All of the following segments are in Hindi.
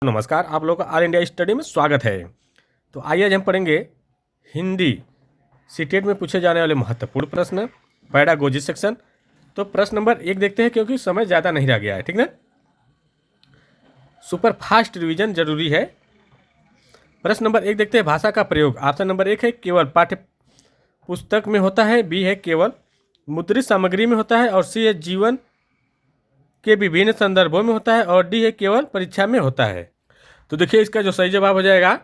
नमस्कार, आप लोगों का ऑल इंडिया स्टडी में स्वागत है। तो आइए आज हम पढ़ेंगे हिंदी सीटेट में पूछे जाने वाले महत्वपूर्ण प्रश्न, पैडागोजी सेक्शन। तो प्रश्न नंबर 1 देखते हैं क्योंकि समय ज़्यादा नहीं रह गया है, ठीक ना। सुपर फास्ट रिवीजन जरूरी है। प्रश्न नंबर 1 देखते हैं, भाषा का प्रयोग। ऑप्शन नंबर 1 है केवल पाठ्य पुस्तक में होता है, बी है केवल मुद्रित सामग्री में होता है, और सी है जीवन के विभिन्न संदर्भों में होता है, और डी है केवल परीक्षा में होता है। तो देखिए इसका जो सही जवाब हो जाएगा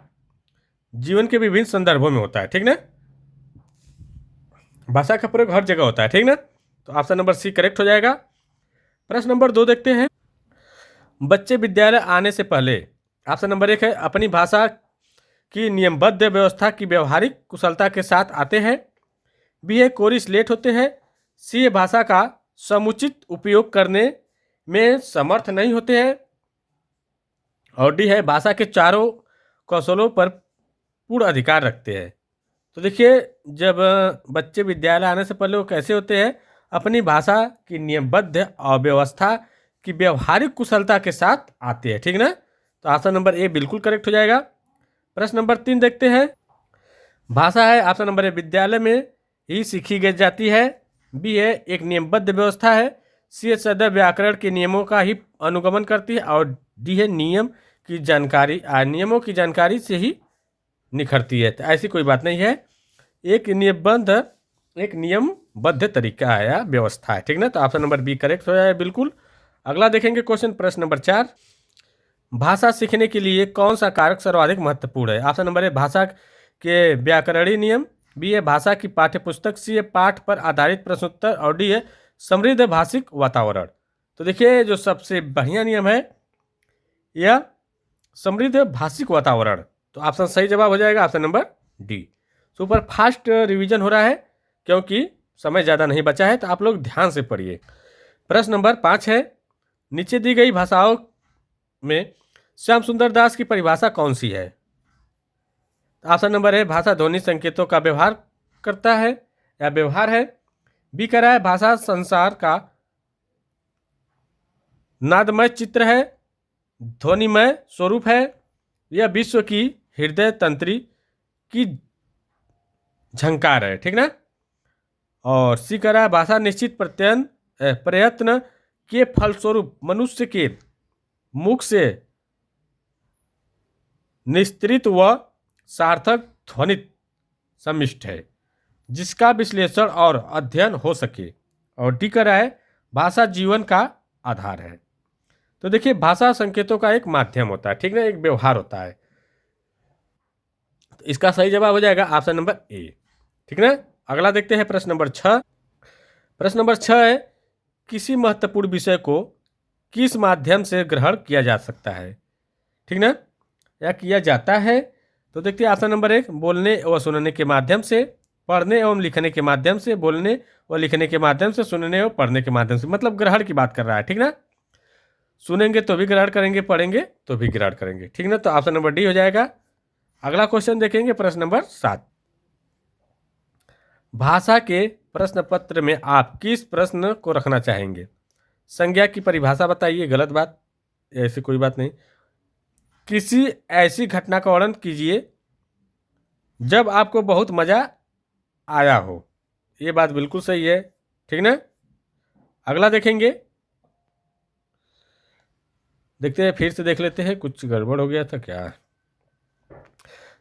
जीवन के विभिन्न संदर्भों में होता है, ठीक ना। भाषा का प्रयोग हर जगह होता है, ठीक ना। तो ऑप्शन नंबर सी करेक्ट हो जाएगा। प्रश्न नंबर 2 देखते हैं, बच्चे विद्यालय आने से पहले। ऑप्शन नंबर 1 है अपनी भाषा की नियमबद्ध व्यवस्था की व्यवहारिक कुशलता के साथ आते हैं, बी है कोरी स्लेट होते हैं, सी है भाषा का समुचित उपयोग करने में समर्थ नहीं होते हैं, और डी है भाषा के चारों कौशलों पर पूर्ण अधिकार रखते हैं। तो देखिए जब बच्चे विद्यालय आने से पहले वो कैसे होते हैं, अपनी भाषा की नियमबद्ध और व्यवस्था की व्यवहारिक कुशलता के साथ आते हैं, ठीक ना। तो ऑप्शन नंबर ए बिल्कुल करेक्ट हो जाएगा। प्रश्न नंबर 3 देखते हैं, भाषा है ऑप्शन नंबर ए विद्यालय में ही सीखी गई जाती है, बी है एक नियमबद्ध व्यवस्था है, सी है सदैव व्याकरण के नियमों का ही अनुगमन करती है, और डी है नियमों की जानकारी से ही निखरती है। तो ऐसी कोई बात नहीं है, एक नियमबद्ध तरीका है या व्यवस्था है, ठीक ना। तो ऑप्शन नंबर बी करेक्ट हो जाए बिल्कुल। अगला देखेंगे क्वेश्चन, प्रश्न नंबर 4, भाषा सीखने के लिए कौन सा कारक सर्वाधिक महत्वपूर्ण है। ऑप्शन नंबर ए भाषा के व्याकरणीय नियम, बी है भाषा की पाठ्यपुस्तक, सी है पाठ पर आधारित प्रश्नोत्तर, और डी है समृद्ध भाषिक वातावरण। तो देखिए जो सबसे बढ़िया नियम है यह समृद्ध भाषिक वातावरण। तो ऑप्शन सही जवाब हो जाएगा option number D. Super fast revision हो रहा है क्योंकि समय ज़्यादा नहीं बचा है, तो आप लोग ध्यान से पढ़िए। प्रश्न नंबर 5 है, नीचे दी गई भाषाओं में श्याम सुंदर दास की परिभाषा कौन सी है। ऑप्शन नंबर है भाषा ध्वनि संकेतों का व्यवहार करता है या व्यवहार है, बी कह रहा है भाषा संसार का नादमय चित्र है, ध्वनिमय स्वरूप है, यह विश्व की हृदय तंत्री की झंकार है, ठीक ना। और सी कह रहा है भाषा निश्चित प्रयत्न के फलस्वरूप मनुष्य के मुख से निस्तृत व सार्थक ध्वनित सम्मिष्ट है, जिसका विश्लेषण और अध्ययन हो सके, और डी कह रहा है भाषा जीवन का आधार है। तो देखिए भाषा संकेतों का एक माध्यम होता है, ठीक ना, एक व्यवहार होता है। तो इसका सही जवाब हो जाएगा ऑप्शन नंबर ए, ठीक ना। अगला देखते हैं प्रश्न नंबर 6। प्रश्न नंबर 6 है, किसी महत्वपूर्ण विषय को किस माध्यम से ग्रहण किया जा सकता है, ठीक ना, या किया जाता है। तो देखते हैं ऑप्शन नंबर 1 बोलने व सुनने के माध्यम से, पढ़ने एवं लिखने के माध्यम से, बोलने व लिखने के माध्यम से, सुनने व पढ़ने के माध्यम से, मतलब ग्रहण की बात कर रहा है, ठीक ना। सुनेंगे तो भी ग्रहण करेंगे, पढ़ेंगे तो भी ग्रहण करेंगे, ठीक ना। तो ऑप्शन नंबर डी हो जाएगा। अगला क्वेश्चन देखेंगे प्रश्न नंबर 7, भाषा के प्रश्न पत्र में आप किस प्रश्न को रखना चाहेंगे। संज्ञा की परिभाषा बताइए, गलत बात, ऐसी कोई बात नहीं। किसी ऐसी घटना का वर्णन कीजिए जब आपको बहुत मजा आया हो, ये बात बिल्कुल सही है, ठीक ना। अगला देखेंगे, देखते हैं फिर से देख लेते हैं, कुछ गड़बड़ हो गया था क्या।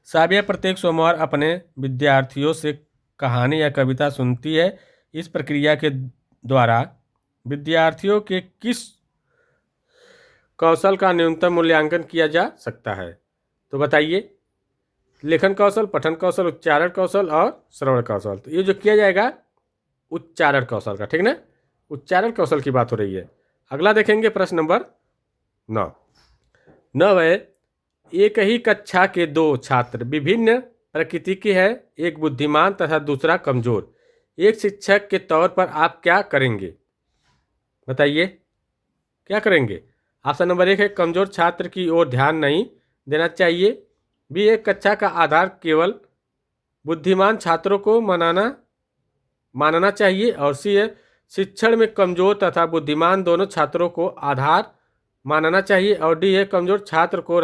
साबिया प्रत्येक सोमवार अपने विद्यार्थियों से कहानी या कविता सुनती है, इस प्रक्रिया के द्वारा विद्यार्थियों के किस कौशल का न्यूनतम मूल्यांकन किया जा सकता है। तो बताइए, लेखन कौशल, पठन कौशल, उच्चारण कौशल और श्रवण कौशल। तो ये जो किया जाएगा उच्चारण कौशल का, ठीक ना, उच्चारण कौशल की बात हो रही है। अगला देखेंगे प्रश्न नंबर 9 है, एक ही कक्षा के 2 छात्र विभिन्न प्रकृति के हैं, एक बुद्धिमान तथा दूसरा कमजोर, एक शिक्षक के तौर पर आप क्या करेंगे। बताइए क्या करेंगे। ऑप्शन नंबर 1 है कमजोर छात्र की ओर ध्यान नहीं देना चाहिए, बी एक कक्षा का आधार केवल बुद्धिमान छात्रों को मानना चाहिए, और सी है शिक्षण में कमजोर तथा बुद्धिमान दोनों छात्रों को आधार मानना चाहिए। और डी है कमज़ोर छात्र को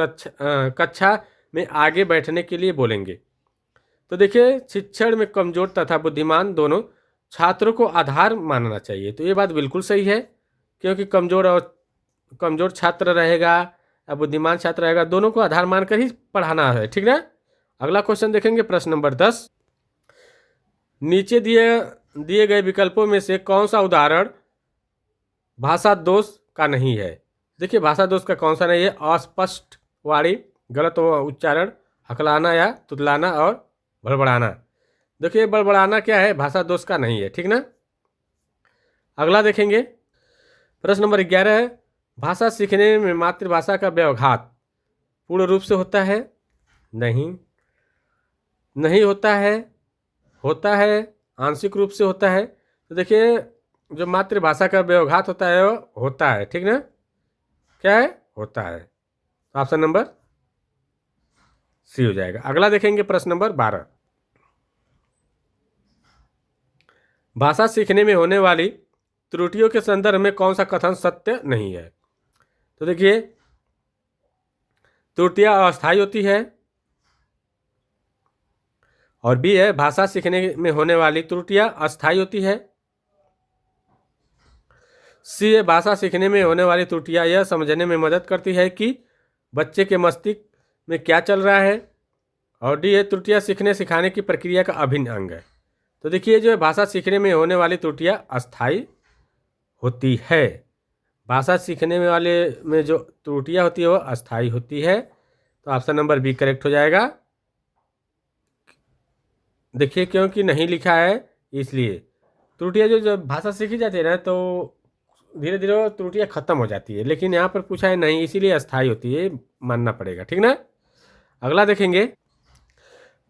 कक्षा में आगे बैठने के लिए बोलेंगे। तो देखिए शिक्षण में कमज़ोर तथा बुद्धिमान दोनों छात्रों को आधार मानना चाहिए। तो ये बात बिल्कुल सही है, क्योंकि कमज़ोर छात्र रहेगा या बुद्धिमान छात्र रहेगा, दोनों को आधार मानकर ही पढ़ाना है, ठीक ना। अगला क्वेश्चन देखेंगे, प्रश्न नंबर 10। नीचे दिए दिए गए विकल्पों में से कौन सा उदाहरण भाषा दोष का नहीं है। देखिए भाषा दोष का कौन सा नहीं है। अस्पष्ट वाणी, गलत उच्चारण, हकलाना या तुतलाना और बड़बड़ाना। देखिए बड़बड़ाना क्या है, भाषा दोष का नहीं है, ठीक ना। अगला देखेंगे, प्रश्न नंबर 11 है, भाषा सीखने में मातृभाषा का व्यवघात पूर्ण रूप से होता है? नहीं, नहीं होता है, आंशिक रूप से होता है। तो देखिए जो मातृभाषा का व्यवघात होता है वो होता है, ठीक ना। क्या है? होता है। ऑप्शन नंबर सी हो जाएगा। अगला देखेंगे, प्रश्न नंबर 12। भाषा सीखने में होने वाली त्रुटियों के संदर्भ में कौन सा कथन सत्य नहीं है। तो देखिए त्रुटियां अस्थायी होती है, और बी है भाषा सीखने में होने वाली त्रुटियां अस्थायी होती है। सी है भाषा सीखने में होने वाली त्रुटियां यह समझने में मदद करती है कि बच्चे के मस्तिष्क में क्या चल रहा है। और डी है त्रुटियां सीखने सिखाने की प्रक्रिया का अभिन्न अंग है। तो देखिए जो है भाषा सीखने में होने वाली त्रुटियां अस्थायी होती है। भाषा सीखने में वाले में जो त्रुटियां होती है वो अस्थायी होती है। तो ऑप्शन नंबर बी करेक्ट हो जाएगा। देखिए क्योंकि नहीं लिखा है इसलिए। त्रुटियां जो जब भाषा सीखी जाती है ना तो धीरे धीरे वो त्रुटियां खत्म हो जाती है, लेकिन यहाँ पर पूछा है नहीं, इसीलिए अस्थायी होती है, मानना पड़ेगा, ठीक ना। अगला देखेंगे,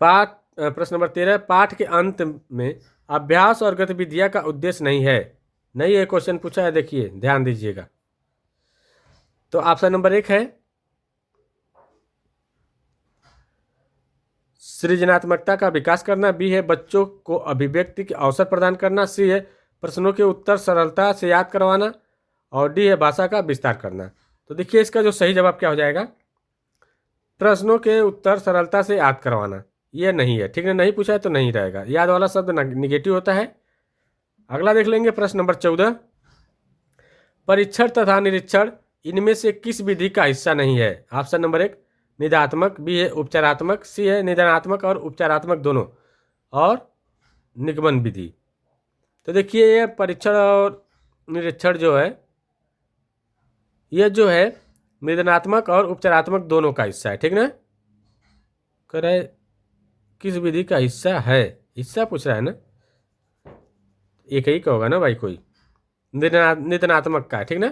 प्रश्न नंबर 13, पाठ के अंत में अभ्यास और गतिविधियां का उद्देश्य नहीं है। नहीं है क्वेश्चन पूछा है, देखिए ध्यान दीजिएगा। तो ऑप्शन नंबर 1 है सृजनात्मकता का विकास करना, बी है बच्चों को अभिव्यक्ति के अवसर प्रदान करना, सी है प्रश्नों के उत्तर सरलता से याद करवाना, और डी है भाषा का विस्तार करना। तो देखिए इसका जो सही जवाब क्या हो जाएगा, प्रश्नों के उत्तर सरलता से याद करवाना। ये नहीं है, ठीक है, नहीं पूछा है तो नहीं रहेगा, याद वाला शब्द निगेटिव होता है। अगला देख लेंगे, प्रश्न नंबर 14, परीक्षण तथा निरीक्षण इनमें से किस विधि का हिस्सा नहीं है। ऑप्शन नंबर 1 निदात्मक, बी है उपचारात्मक, सी है निदानात्मक और उपचारात्मक दोनों, और निगमन विधि। तो देखिए ये परीक्षण और निरीक्षण जो है ये जो है निदानात्मक और उपचारात्मक दोनों का हिस्सा है, ठीक ना। कह रहा है किस विधि का हिस्सा है, हिस्सा पूछ रहा है ना, एक ही का होगा ना भाई, कोई निदानात्मक का है, ठीक ना।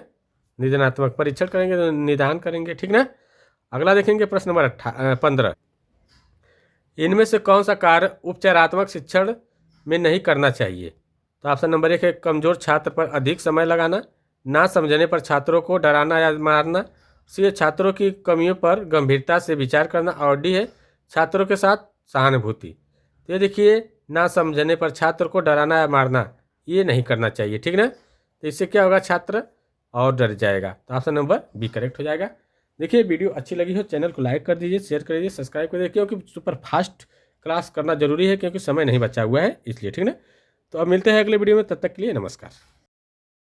निदानात्मक परीक्षण करेंगे तो निदान करेंगे, ठीक ना। अगला देखेंगे, प्रश्न नंबर 15, इनमें से कौन सा कार्य उपचारात्मक शिक्षण में नहीं करना चाहिए। तो ऑप्शन नंबर 1 है कमज़ोर छात्र पर अधिक समय लगाना, ना समझने पर छात्रों को डराना या मारना, सी है छात्रों की कमियों पर गंभीरता से विचार करना, और डी है छात्रों के साथ सहानुभूति। तो ये देखिए ना समझने पर छात्र को डराना या मारना ये नहीं करना चाहिए, ठीक ना। तो इससे क्या होगा, छात्र और डर जाएगा। तो ऑप्शन नंबर बी करेक्ट हो जाएगा। देखिए वीडियो अच्छी लगी हो चैनल को लाइक कर दीजिए, शेयर कर दीजिए, सब्सक्राइब कर दीजिए, क्योंकि सुपर फास्ट क्लास करना जरूरी है, क्योंकि समय नहीं बचा हुआ है इसलिए, ठीक ना। तो अब मिलते हैं अगले वीडियो में, तब तक के लिए नमस्कार।